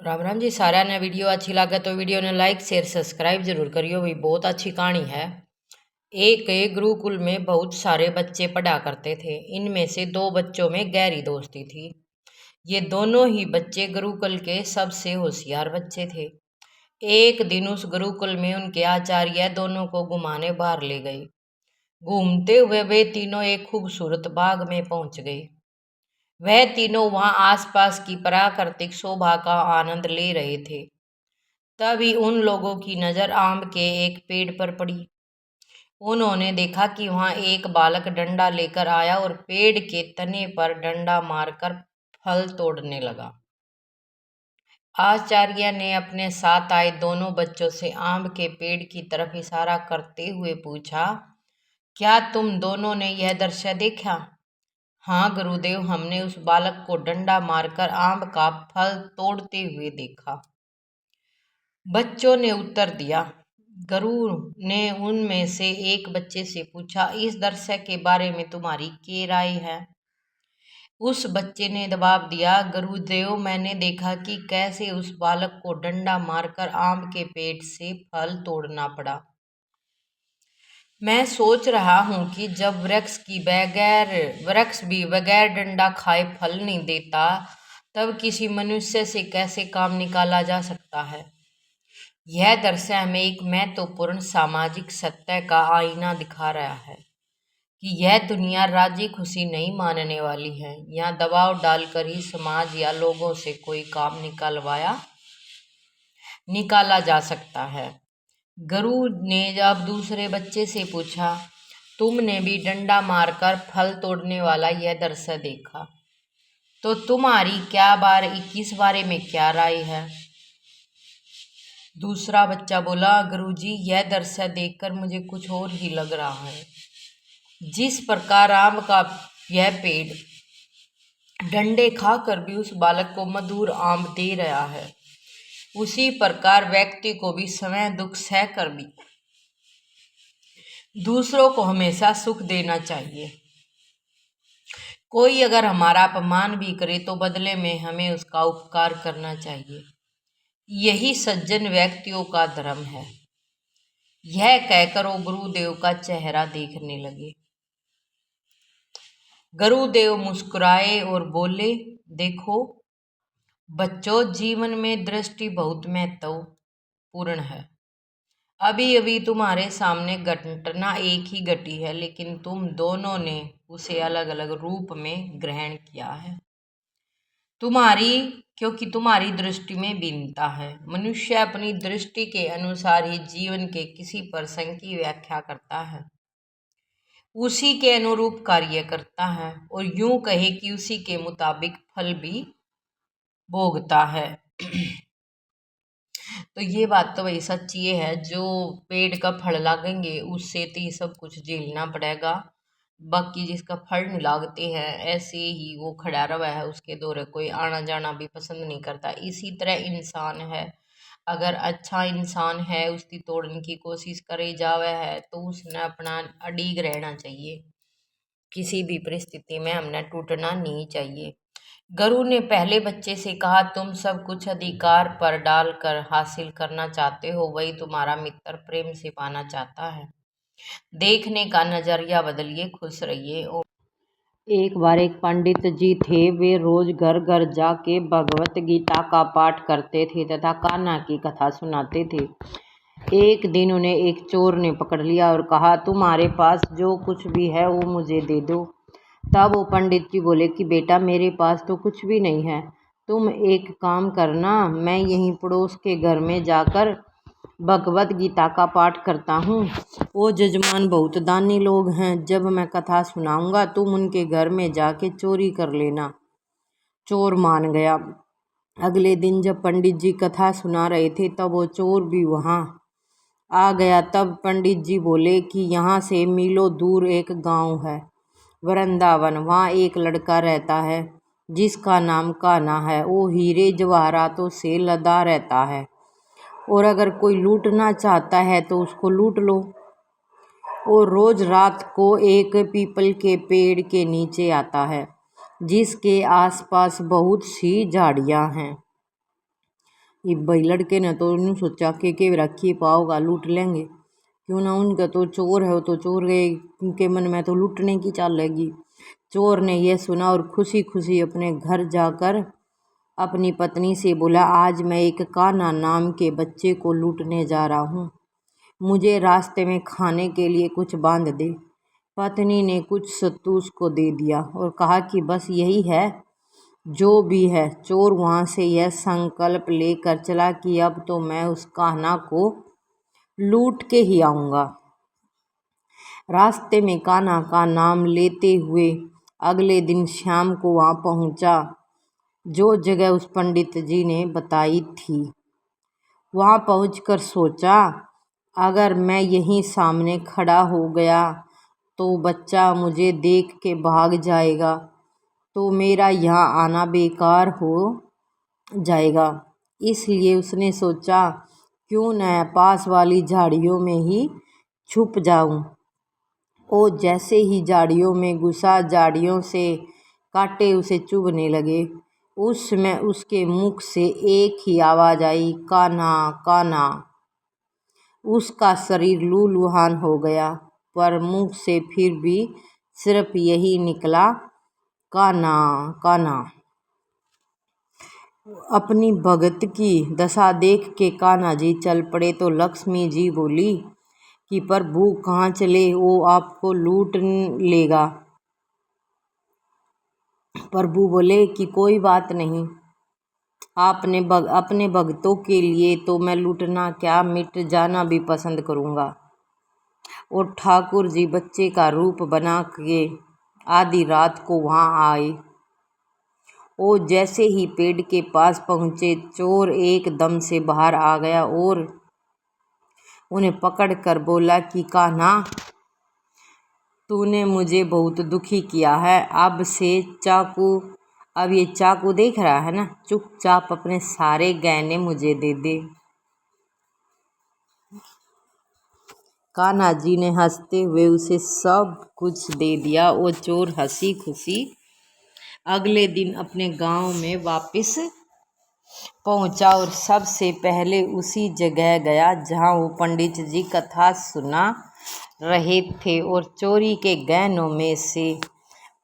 राम राम जी। सारा ने वीडियो अच्छी लगे तो वीडियो ने लाइक शेयर सब्सक्राइब जरूर करियो भाई। बहुत अच्छी कहानी है। एक गुरुकुल में बहुत सारे बच्चे पढ़ा करते थे। इनमें से दो बच्चों में गहरी दोस्ती थी। ये दोनों ही बच्चे गुरुकुल के सबसे होशियार बच्चे थे। एक दिन उस गुरुकुल में उनके आचार्य दोनों को घुमाने बाहर ले गए। घूमते हुए वे तीनों एक खूबसूरत बाग में पहुंच गए। वह तीनों वहां आसपास की प्राकृतिक शोभा का आनंद ले रहे थे। तभी उन लोगों की नजर आम के एक पेड़ पर पड़ी। उन्होंने देखा कि वहां एक बालक डंडा लेकर आया और पेड़ के तने पर डंडा मारकर फल तोड़ने लगा। आचार्य ने अपने साथ आए दोनों बच्चों से आम के पेड़ की तरफ इशारा करते हुए पूछा, क्या तुम दोनों ने यह दृश्य देखा? हाँ गुरुदेव, हमने उस बालक को डंडा मारकर आम का फल तोड़ते हुए देखा, बच्चों ने उत्तर दिया। गुरु ने उनमें से एक बच्चे से पूछा, इस दृश्य के बारे में तुम्हारी क्या राय है? उस बच्चे ने जवाब दिया, गुरुदेव, मैंने देखा कि कैसे उस बालक को डंडा मारकर आम के पेड़ से फल तोड़ना पड़ा। मैं सोच रहा हूँ कि जब वृक्ष भी बगैर डंडा खाए फल नहीं देता, तब किसी मनुष्य से कैसे काम निकाला जा सकता है। यह दृश्य हमें एक महत्वपूर्ण सामाजिक सत्य का आईना दिखा रहा है कि यह दुनिया राजी खुशी नहीं मानने वाली है। यहाँ दबाव डालकर ही समाज या लोगों से कोई काम निकाला जा सकता है। गुरु ने जब दूसरे बच्चे से पूछा, तुमने भी डंडा मारकर फल तोड़ने वाला यह दृश्य देखा, तो तुम्हारी इस बारे में क्या राय है? दूसरा बच्चा बोला, गुरुजी, यह दृश्य देखकर मुझे कुछ और ही लग रहा है। जिस प्रकार आम का यह पेड़ डंडे खाकर भी उस बालक को मधुर आम दे रहा है, उसी प्रकार व्यक्ति को भी समय दुख सहकर भी दूसरों को हमेशा सुख देना चाहिए। कोई अगर हमारा अपमान भी करे तो बदले में हमें उसका उपकार करना चाहिए। यही सज्जन व्यक्तियों का धर्म है। यह कहकर वो गुरुदेव का चेहरा देखने लगे। गुरुदेव मुस्कुराए और बोले, देखो बच्चों, जीवन में दृष्टि बहुत महत्वपूर्ण है। अभी अभी तुम्हारे सामने घटना एक ही घटी है, लेकिन तुम दोनों ने उसे अलग अलग रूप में ग्रहण किया है। क्योंकि तुम्हारी दृष्टि में भिन्नता है। मनुष्य अपनी दृष्टि के अनुसार ही जीवन के किसी प्रसंग की व्याख्या करता है, उसी के अनुरूप कार्य करता है और यूं कहे कि उसी के मुताबिक फल भी भोगता है। तो ये बात तो भाई सच्ची है। जो पेड़ का फल लागेंगे उससे तो ये सब कुछ झेलना पड़ेगा। बाकी जिसका फल नहीं लागते हैं, ऐसे ही वो खड़ा रहा है, उसके दौरे कोई आना जाना भी पसंद नहीं करता। इसी तरह इंसान है, अगर अच्छा इंसान है, उसकी तोड़ने की कोशिश करे जावे है तो उसने अपना अड़िग रहना चाहिए। किसी भी परिस्थिति में हमने टूटना नहीं चाहिए। गुरु ने पहले बच्चे से कहा, तुम सब कुछ अधिकार पर डालकर हासिल करना चाहते हो, वही तुम्हारा मित्र प्रेम से पाना चाहता है। देखने का नजरिया बदलिए, खुश रहिए। एक बार एक पंडित जी थे। वे रोज घर घर जाके भगवत गीता का पाठ करते थे तथा कान्हा की कथा सुनाते थे। एक दिन उन्हें एक चोर ने पकड़ लिया और कहा, तुम्हारे पास जो कुछ भी है वो मुझे दे दो। तब वो पंडित जी बोले कि बेटा, मेरे पास तो कुछ भी नहीं है। तुम एक काम करना, मैं यहीं पड़ोस के घर में जाकर भगवत गीता का पाठ करता हूँ। वो जजमान बहुत दानी लोग हैं। जब मैं कथा सुनाऊंगा तुम उनके घर में जाके चोरी कर लेना। चोर मान गया। अगले दिन जब पंडित जी कथा सुना रहे थे तब वो चोर भी वहाँ आ गया। तब पंडित जी बोले कि यहाँ से मीलों दूर एक गांव है, वृंदावन। वहाँ एक लड़का रहता है जिसका नाम कान्हा है। वो हीरे जवाहरातों से लदा रहता है और अगर कोई लूटना चाहता है तो उसको लूट लो। वो रोज रात को एक पीपल के पेड़ के नीचे आता है जिसके आसपास बहुत सी झाड़ियाँ हैं। भाई लड़के ने तो यूँ सोचा के रखी पाओगा लूट लेंगे, क्यों ना उनका तो चोर है, वो तो चोर के मन में तो लूटने की चाल लगी। चोर ने यह सुना और खुशी खुशी अपने घर जाकर अपनी पत्नी से बोला, आज मैं एक कान्हा नाम के बच्चे को लूटने जा रहा हूँ, मुझे रास्ते में खाने के लिए कुछ बांध दे। पत्नी ने कुछ सत्तू उसको दे दिया और कहा कि बस यही है जो भी है। चोर वहाँ से यह संकल्प लेकर चला कि अब तो मैं उस कान्हा को लूट के ही आऊँगा। रास्ते में कान्हा का नाम लेते हुए अगले दिन शाम को वहाँ पहुँचा जो जगह उस पंडित जी ने बताई थी। वहाँ पहुँचकर सोचा, अगर मैं यहीं सामने खड़ा हो गया तो बच्चा मुझे देख के भाग जाएगा, तो मेरा यहाँ आना बेकार हो जाएगा। इसलिए उसने सोचा, क्यों न पास वाली झाड़ियों में ही छुप जाऊं। वो जैसे ही झाड़ियों में घुसा, झाड़ियों से कांटे उसे चुभने लगे। उस समय उसके मुख से एक ही आवाज़ आई, कान्हा कान्हा। उसका शरीर लूलुहान हो गया, पर मुख से फिर भी सिर्फ यही निकला, कान्हा कान्हा। अपनी भगत की दशा देख के कान्हा जी चल पड़े तो लक्ष्मी जी बोली कि प्रभु कहाँ चले, वो आपको लूट लेगा। प्रभु बोले कि कोई बात नहीं, अपने भक्तों के लिए तो मैं लूटना क्या, मिट जाना भी पसंद करूँगा। और ठाकुर जी बच्चे का रूप बना के आधी रात को वहाँ आए। वो जैसे ही पेड़ के पास पहुँचे, चोर एकदम से बाहर आ गया और उन्हें पकड़ कर बोला कि कान्हा, तूने मुझे बहुत दुखी किया है। अब ये चाकू देख रहा है ना, चुपचाप अपने सारे गहने मुझे दे दे। कान्हा जी ने हंसते हुए उसे सब कुछ दे दिया। वो चोर हंसी खुशी अगले दिन अपने गांव में वापस पहुंचा और सबसे पहले उसी जगह गया जहां वो पंडित जी कथा सुना रहे थे, और चोरी के गहनों में से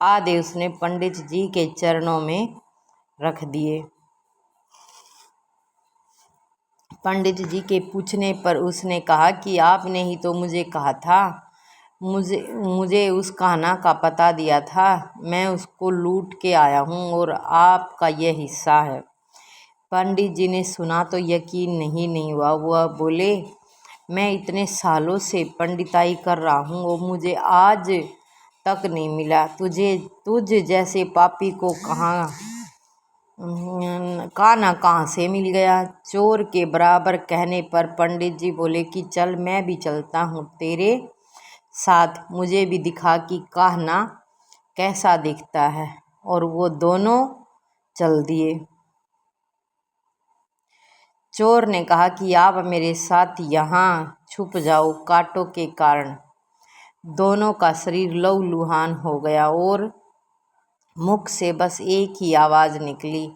आधे उसने पंडित जी के चरणों में रख दिए। पंडित जी के पूछने पर उसने कहा कि आपने ही तो मुझे कहा था, मुझे उस कान्हा का पता दिया था, मैं उसको लूट के आया हूँ और आपका यह हिस्सा है। पंडित जी ने सुना तो यकीन नहीं हुआ। वह बोले, मैं इतने सालों से पंडिताई कर रहा हूँ और मुझे आज तक नहीं मिला। तुझ जैसे पापी को कान्हा कहाँ से मिल गया। चोर के बराबर कहने पर पंडित जी बोले कि चल मैं भी चलता हूँ तेरे साथ, मुझे भी दिखा कि कान्हा कैसा दिखता है। और वो दोनों चल दिए। चोर ने कहा कि आप मेरे साथ यहाँ छुप जाओ। कांटों के कारण दोनों का शरीर लहूलुहान हो गया और मुख से बस एक ही आवाज़ निकली,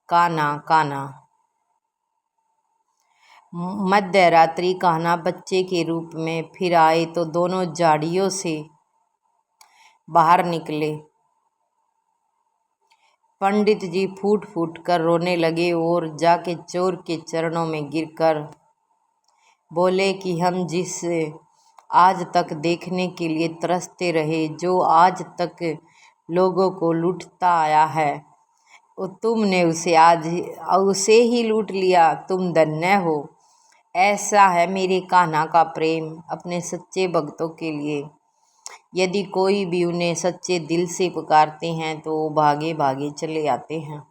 कान्हा कान्हा। मध्य रात्रि कान्हा बच्चे के रूप में फिर आए तो दोनों झाड़ियों से बाहर निकले। पंडित जी फूट फूट कर रोने लगे और जाके चोर के चरणों में गिरकर बोले कि हम जिस आज तक देखने के लिए तरसते रहे, जो आज तक लोगों को लूटता आया है, वो तुमने उसे ही लूट लिया। तुम धन्य हो। ऐसा है मेरे कान्हा का प्रेम अपने सच्चे भक्तों के लिए। यदि कोई भी उन्हें सच्चे दिल से पुकारते हैं तो वो भागे भागे चले आते हैं।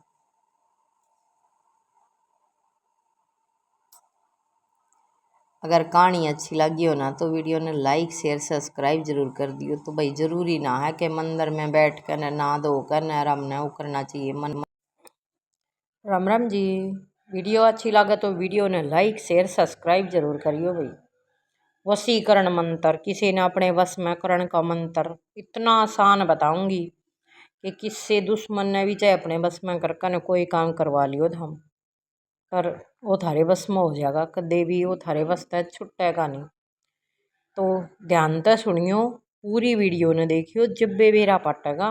अगर कहानी अच्छी लगी हो ना तो वीडियो ने लाइक शेयर सब्सक्राइब जरूर कर दियो। तो भाई ज़रूरी ना है कि मंदिर में बैठ कर नहा धोकर न रमना वो करना चाहिए। राम राम जी। वीडियो अच्छी लगे तो वीडियो ने लाइक शेयर सब्सक्राइब जरूर करियो भाई। वशीकरण मंत्र, किसी ने अपने वश में करण का मंत्र इतना आसान बताऊंगी कि किससे दुश्मन ने भी चाहे अपने बस में करके कोई काम करवा लियो हम। पर वो थारे बस में हो जाएगा, कदे भी वो थारे बस तक छुटेगा नहीं। तो ध्यान से सुनियो, पूरी वीडियो ने देखियो, जब बे बेरा पाटेगा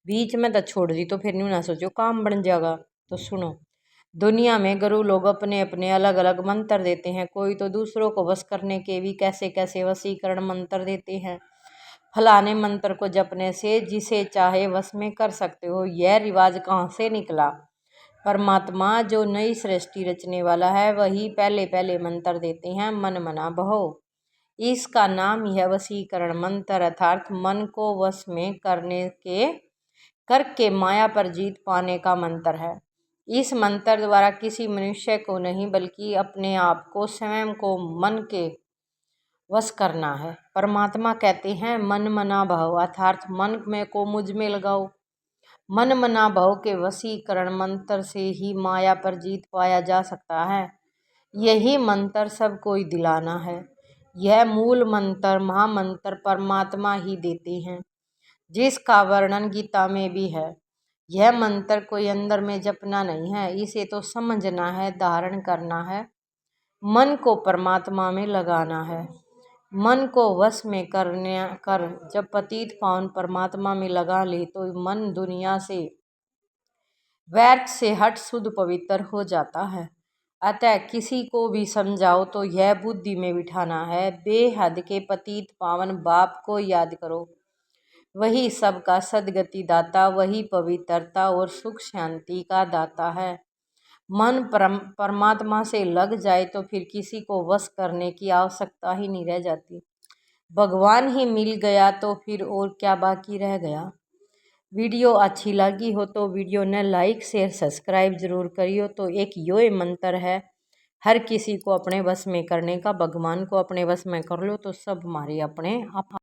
बीच में तो छोड़ दी तो फिर नहीं ना सोचो काम बन जाएगा। तो सुनो, दुनिया में गुरु लोग अपने अपने अलग अलग मंत्र देते हैं। कोई तो दूसरों को वश करने के भी कैसे कैसे वशीकरण मंत्र देते हैं। फलाने मंत्र को जपने से जिसे चाहे वश में कर सकते हो। यह रिवाज कहाँ से निकला? परमात्मा जो नई सृष्टि रचने वाला है वही पहले पहले मंत्र देते हैं, मन मना भव। इसका नाम यह वशीकरण मंत्र अर्थात मन को वश में करके माया पर जीत पाने का मंत्र है। इस मंत्र द्वारा किसी मनुष्य को नहीं बल्कि अपने आप को, स्वयं को मन के वश करना है। परमात्मा कहते हैं मन मना भाव अर्थात मन में को मुझ में लगाओ। मन मना भाव के वशीकरण मंत्र से ही माया पर जीत पाया जा सकता है। यही मंत्र सब कोई दिलाना है। यह मूल मंत्र महामंत्र परमात्मा ही देते हैं, जिसका वर्णन गीता में भी है। यह मंत्र कोई अंदर में जपना नहीं है, इसे तो समझना है, धारण करना है, मन को परमात्मा में लगाना है। मन को वश में कर जब पतित पावन परमात्मा में लगा ले तो मन दुनिया से व्यर्थ से हट शुद्ध पवित्र हो जाता है। अतः किसी को भी समझाओ तो यह बुद्धि में बिठाना है, बेहद के पतित पावन बाप को याद करो। वही सबका सदगति दाता, वही पवित्रता और सुख शांति का दाता है। मन परमात्मा से लग जाए तो फिर किसी को वश करने की आवश्यकता ही नहीं रह जाती। भगवान ही मिल गया तो फिर और क्या बाकी रह गया। वीडियो अच्छी लगी हो तो वीडियो ने लाइक शेयर सब्सक्राइब जरूर करियो। तो एक यो मंत्र है, हर किसी को अपने वश में करने का। भगवान को अपने वश में कर लो तो सब हमारे अपने आप